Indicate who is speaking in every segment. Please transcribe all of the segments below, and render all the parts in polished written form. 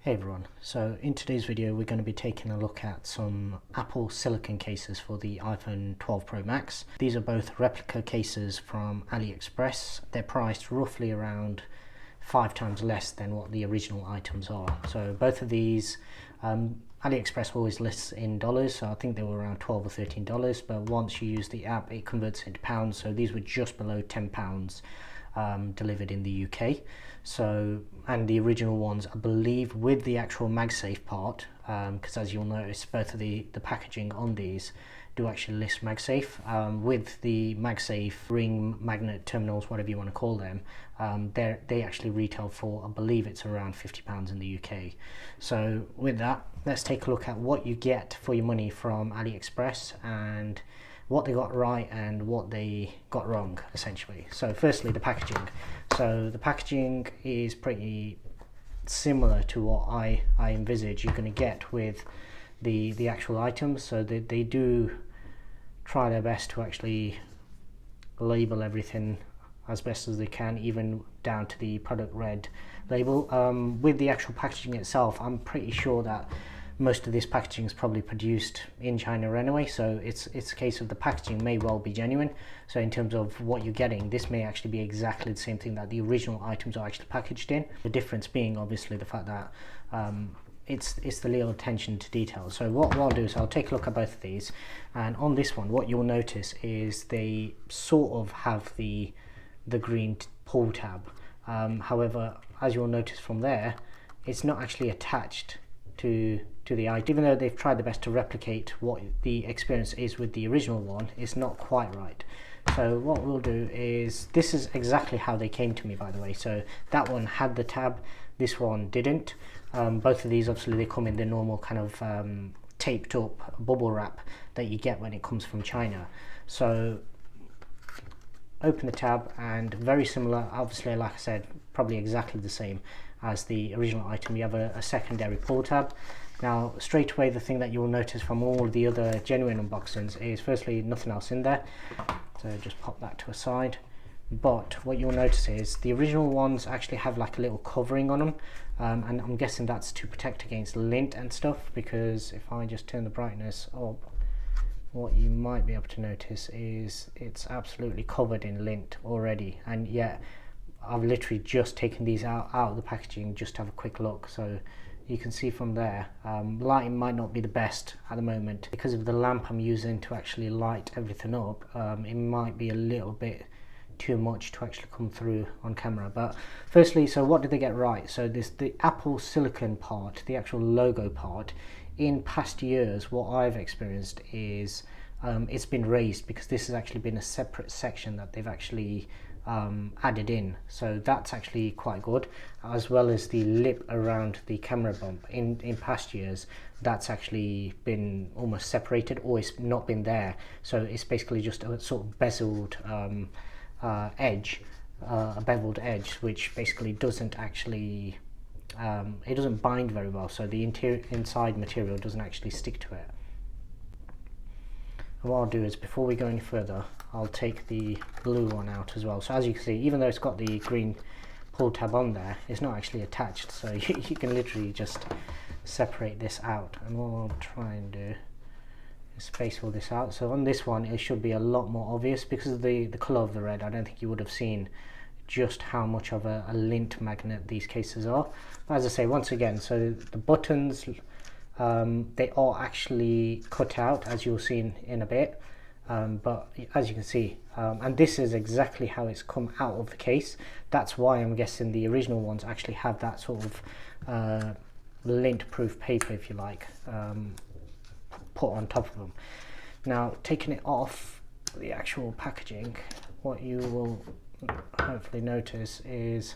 Speaker 1: Hey everyone, so in today's video we're going to be taking a look at some Apple Silicone cases for the iPhone 12 Pro Max. These are both replica cases from AliExpress. They're priced roughly around 5 times less than what the original items are. So both of these, AliExpress always lists in dollars, so I think they were around $12 or $13, but once you use the app it converts into pounds, so these were just below £10 delivered in the UK. So, and the original ones, I believe, with the actual MagSafe part, because as you'll notice, both of the packaging on these do actually list MagSafe. With the MagSafe ring magnet terminals, whatever you want to call them, they actually retail for, I believe it's around £50 in the UK. So with that, let's take a look at what you get for your money from AliExpress and what they got right and what they got wrong, essentially. So firstly, the packaging. So the packaging is pretty similar to what I envisage you're going to get with the actual items. So they do try their best to actually label everything as best as they can, even down to the product red label. With the actual packaging itself, I'm pretty sure that most of this packaging is probably produced in China anyway, so it's a case of the packaging may well be genuine. So in terms of what you're getting, this may actually be exactly the same thing that the original items are actually packaged in. The difference being obviously the fact that it's the little attention to detail. So what I'll do is I'll take a look at both of these, and on this one what you'll notice is they sort of have the green pull tab. However, as you'll notice from there, it's not actually attached to the item. Even though they've tried their best to replicate what the experience is with the original one, it's not quite right. So what we'll do is, this is exactly how they came to me, by the way. So that one had the tab, this one didn't. Both of these, obviously, they come in the normal kind of taped up bubble wrap that you get when it comes from China. So open the tab, and very similar, obviously, like I said, probably exactly the same as the original item. You have a secondary pull tab. Now straight away, the thing that you'll notice from all the other genuine unboxings is firstly nothing else in there, so just pop that to a side. But what you'll notice is the original ones actually have like a little covering on them, and I'm guessing that's to protect against lint and stuff, because if I just turn the brightness up, what you might be able to notice is it's absolutely covered in lint already, and yet I've literally just taken these out of the packaging just to have a quick look. So you can see from there, lighting might not be the best at the moment because of the lamp I'm using to actually light everything up. It might be a little bit too much to actually come through on camera. But firstly, so what did they get right? So the Apple Silicone part, the actual logo part, in past years what I've experienced is it's been raised, because this has actually been a separate section that they've actually added in. So that's actually quite good, as well as the lip around the camera bump. In past years that's actually been almost separated, or it's not been there, so it's basically just a sort of bezeled edge, a beveled edge, which basically doesn't actually it doesn't bind very well, so the inside material doesn't actually stick to it. And what I'll do is, before we go any further, I'll take the blue one out as well. So as you can see, even though it's got the green pull tab on there, it's not actually attached, so you can literally just separate this out. And what I'll try and do is space all this out. So on this one it should be a lot more obvious because of the colour of the red. I don't think you would have seen just how much of a lint magnet these cases are. But as I say, once again, so the buttons, they are actually cut out, as you'll see in a bit, but as you can see, and this is exactly how it's come out of the case. That's why I'm guessing the original ones actually have that sort of lint proof paper, if you like, put on top of them. Now taking it off the actual packaging, what you will hopefully notice is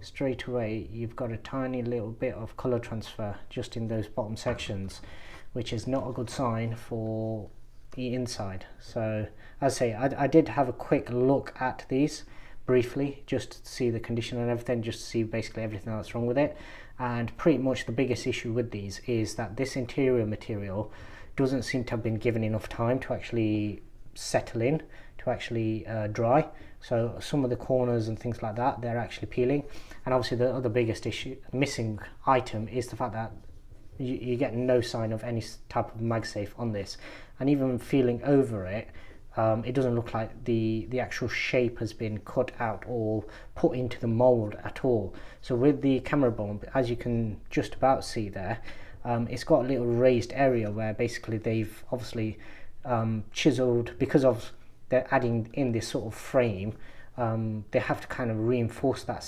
Speaker 1: straight away you've got a tiny little bit of color transfer just in those bottom sections, which is not a good sign for the inside. So as I say, I did have a quick look at these briefly just to see the condition and everything, just to see basically everything that's wrong with it, and pretty much the biggest issue with these is that this interior material doesn't seem to have been given enough time to actually settle in, to actually dry. So some of the corners and things like that, they're actually peeling. And obviously the other biggest missing item is the fact that you get no sign of any type of MagSafe on this. And even feeling over it, it doesn't look like the actual shape has been cut out or put into the mold at all. So with the camera bump, as you can just about see there, it's got a little raised area where basically they've obviously chiseled, because of they're adding in this sort of frame. They have to kind of reinforce that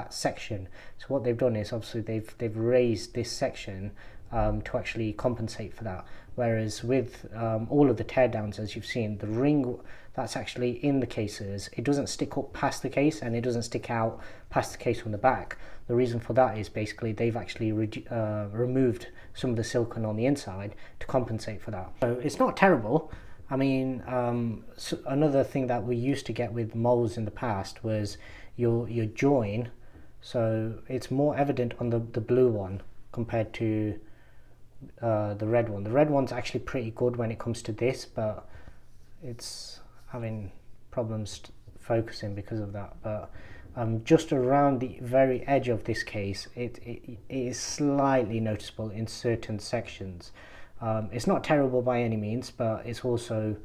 Speaker 1: section. So what they've done is obviously they've raised this section to actually compensate for that. Whereas with all of the teardowns, as you've seen, the ring that's actually in the cases, it doesn't stick up past the case and it doesn't stick out past the case on the back. The reason for that is basically they've actually removed some of the silicone on the inside to compensate for that. So it's not terrible. I mean, so another thing that we used to get with molds in the past was your join. So it's more evident on the blue one compared to the red one. The red one's actually pretty good when it comes to this, but it's having problems focusing because of that. But just around the very edge of this case, it is slightly noticeable in certain sections. It's not terrible by any means, but it's also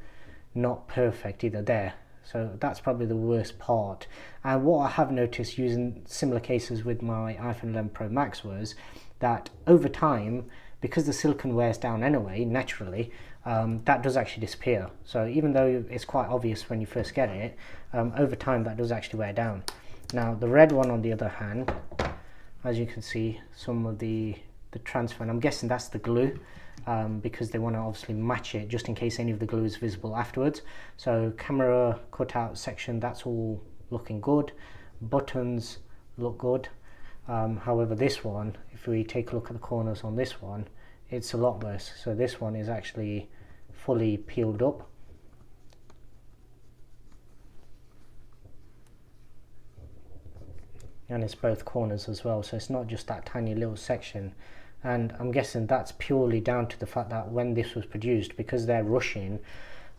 Speaker 1: not perfect either there. So that's probably the worst part. And what I have noticed using similar cases with my iPhone 11 Pro Max was that over time, because the silicone wears down anyway, naturally, that does actually disappear. So even though it's quite obvious when you first get it, over time that does actually wear down. Now the red one on the other hand, as you can see, some of the transfer, and I'm guessing that's the glue, because they want to obviously match it just in case any of the glue is visible afterwards. So camera cutout section, that's all looking good. Buttons look good. However, this one, if we take a look at the corners on this one, it's a lot worse. So this one is actually fully peeled up. And it's both corners as well, so it's not just that tiny little section. And I'm guessing that's purely down to the fact that when this was produced, because they're rushing,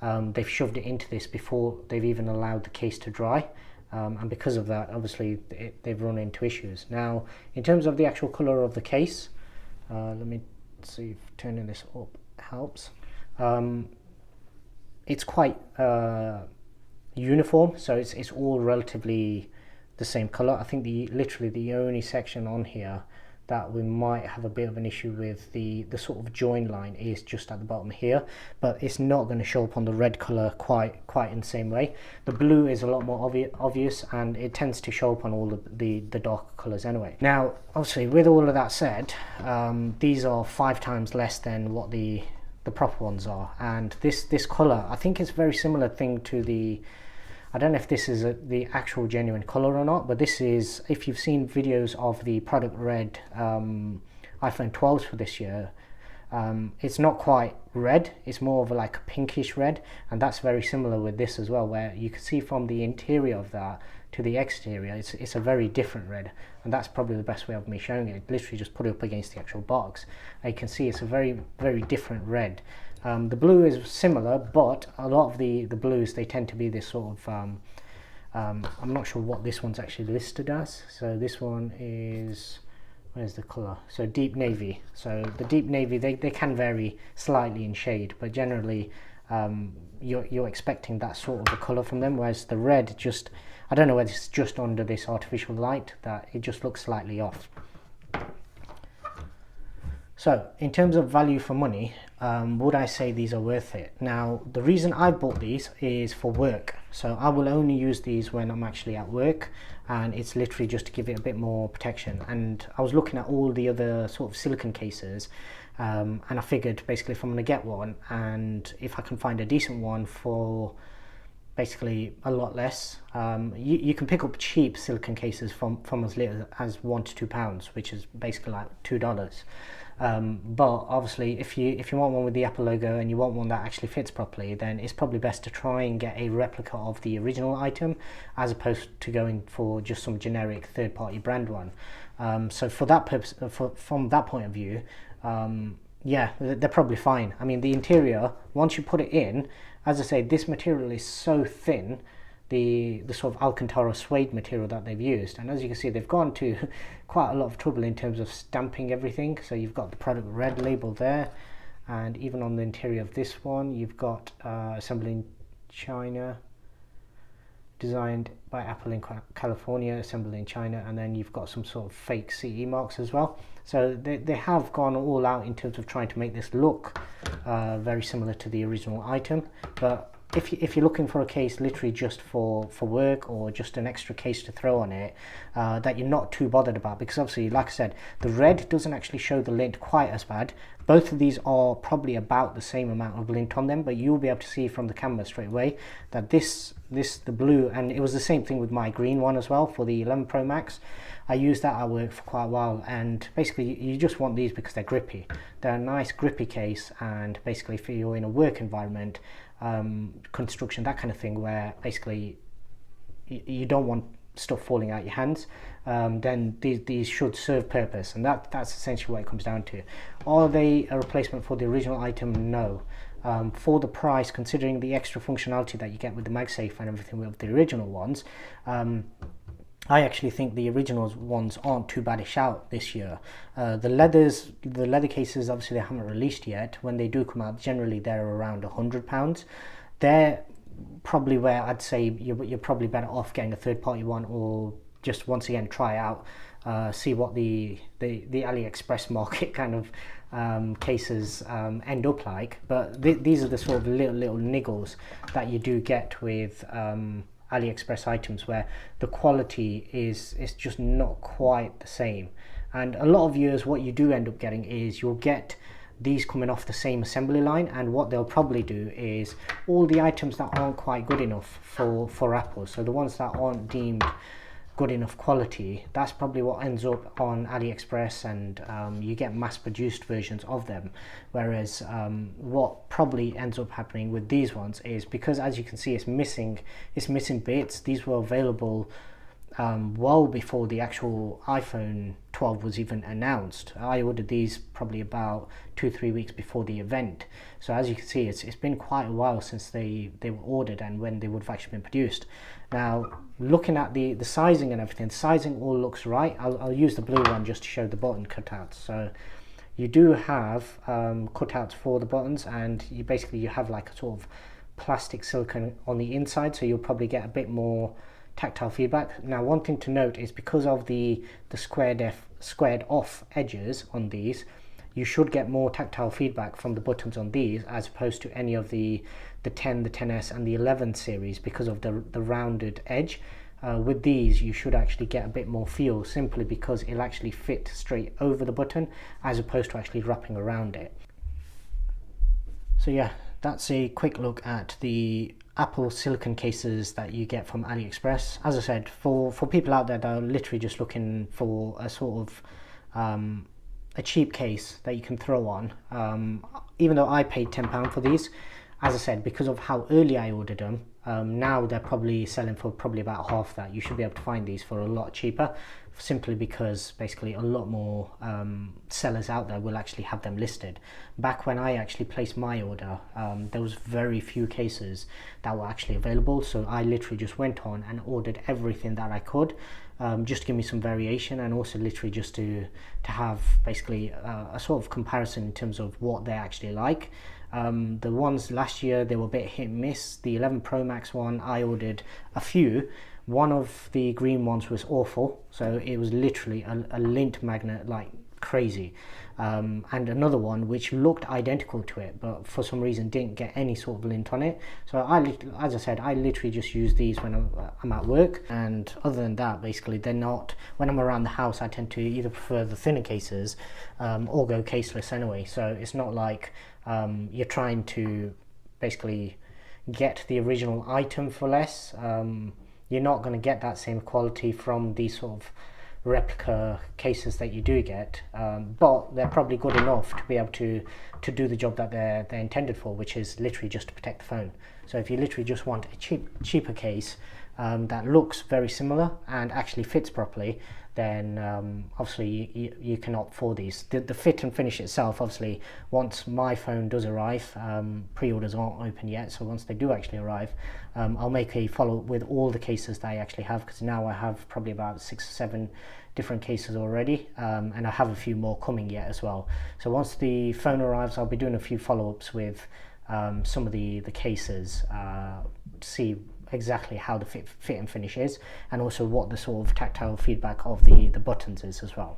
Speaker 1: they've shoved it into this before they've even allowed the case to dry. And because of that, obviously they've run into issues. Now in terms of the actual colour of the case, let me see if turning this up helps. It's quite uniform, so it's all relatively the same colour. I think literally the only section on here that we might have a bit of an issue with, the sort of join line, is just at the bottom here, but it's not going to show up on the red colour quite in the same way. The blue is a lot more obvious, and it tends to show up on all the darker colours anyway. Now obviously with all of that said, these are 5 times less than what the proper ones are, and this colour, I think it's a very similar thing to the, I don't know if this is the actual genuine colour or not, but this is, if you've seen videos of the product red iPhone 12s for this year, it's not quite red, it's more of like a pinkish red, and that's very similar with this as well, where you can see from the interior of that to the exterior, it's a very different red, and that's probably the best way of me showing it. Literally just put it up against the actual box, and you can see it's a very different red. The blue is similar, but a lot of the blues, they tend to be this sort of, I'm not sure what this one's actually listed as. So this one is, where's the colour? So deep navy. So the deep navy, they can vary slightly in shade, but generally you're expecting that sort of a colour from them, whereas the red just, I don't know whether it's just under this artificial light that it just looks slightly off. So in terms of value for money, would I say these are worth it? Now the reason I bought these is for work, so I will only use these when I'm actually at work, and it's literally just to give it a bit more protection. And I was looking at all the other sort of silicone cases, and I figured basically if I'm going to get one, and if I can find a decent one for basically a lot less, you can pick up cheap silicone cases from as little as £1 to £2, which is basically like $2. But obviously if you want one with the Apple logo and you want one that actually fits properly, then it's probably best to try and get a replica of the original item as opposed to going for just some generic third-party brand one. So for that purpose, from that point of view, yeah, they're probably fine. I mean, the interior, once you put it in, as I say, this material is so thin the sort of Alcantara suede material that they've used. And as you can see, they've gone to quite a lot of trouble in terms of stamping everything. So you've got the product red label there, and even on the interior of this one, you've got assembled in China, designed by Apple in California, assembled in China, and then you've got some sort of fake CE marks as well. So they have gone all out in terms of trying to make this look very similar to the original item. But if you're looking for a case literally just for work, or just an extra case to throw on it, that you're not too bothered about, because obviously, like I said, the red doesn't actually show the lint quite as bad. Both of these are probably about the same amount of lint on them, but you'll be able to see from the camera straight away that the blue, and it was the same thing with my green one as well for the 11 Pro Max. I used that at work for quite a while, and basically you just want these because they're grippy. They're a nice grippy case, and basically if you're in a work environment, construction, that kind of thing, where basically you don't want stuff falling out your hands, then these should serve purpose, and that's essentially what it comes down to. Are they a replacement for the original item? No. For the price, considering the extra functionality that you get with the MagSafe and everything with the original ones, I actually think the original ones aren't too bad a shout this year. The leather cases, obviously they haven't released yet. When they do come out, generally they're around £100. They're probably where I'd say you're probably better off getting a third-party one, or just once again try out, see what the AliExpress market kind of cases end up like. But these are the sort of little niggles that you do get with AliExpress items, where the quality is just not quite the same. And a lot of years what you do end up getting is you'll get these coming off the same assembly line, and what they'll probably do is all the items that aren't quite good enough for Apple, so the ones that aren't deemed good enough quality, that's probably what ends up on AliExpress, and you get mass-produced versions of them. Whereas what probably ends up happening with these ones is, because as you can see it's missing bits, these were available well before the actual iPhone 12 was even announced. I ordered these probably about 2-3 weeks before the event, so as you can see it's been quite a while since they were ordered and when they would have actually been produced. Now, looking at the sizing and everything, the sizing all looks right. I'll use the blue one just to show the button cutouts. So you do have cutouts for the buttons, and you have like a sort of plastic silicone on the inside, so you'll probably get a bit more tactile feedback. Now, one thing to note is because of the squared off edges on these, you should get more tactile feedback from the buttons on these as opposed to any of the 10, the 10S and the 11 series, because of the rounded edge. With these you should actually get a bit more feel, simply because it'll actually fit straight over the button as opposed to actually wrapping around it. So yeah, that's a quick look at the Apple silicone cases that you get from AliExpress. As I said, for people out there that are literally just looking for a sort of a cheap case that you can throw on, even though I paid £10 for these, as I said, because of how early I ordered them, now they're probably selling for probably about half that. You should be able to find these for a lot cheaper, simply because basically a lot more sellers out there will actually have them listed. Back when I actually placed my order, there was very few cases that were actually available, so I literally just went on and ordered everything that I could, just to give me some variation, and also literally just to have basically a sort of comparison in terms of what they're actually like. The ones last year, they were a bit hit and miss. The 11 Pro Max one, I ordered a few. One of the green ones was awful, so it was literally a lint magnet like crazy, and another one which looked identical to it, but for some reason didn't get any sort of lint on it. So as I said, I literally just use these when I'm at work, and other than that, basically they're not, when I'm around the house, I tend to either prefer the thinner cases or go caseless anyway. So it's not like you're trying to basically get the original item for less. You're not going to get that same quality from these sort of replica cases that you do get, but they're probably good enough to be able to do the job that they're intended for, which is literally just to protect the phone. So if you literally just want a cheaper case that looks very similar and actually fits properly, then obviously you can opt for these. The fit and finish itself, obviously, once my phone does arrive, pre-orders aren't open yet, so once they do actually arrive, I'll make a follow-up with all the cases that I actually have, because now I have probably about 6 or 7 different cases already, and I have a few more coming yet as well. So once the phone arrives, I'll be doing a few follow-ups with some of the cases to see exactly how the fit and finish is, and also what the sort of tactile feedback of the buttons is as well.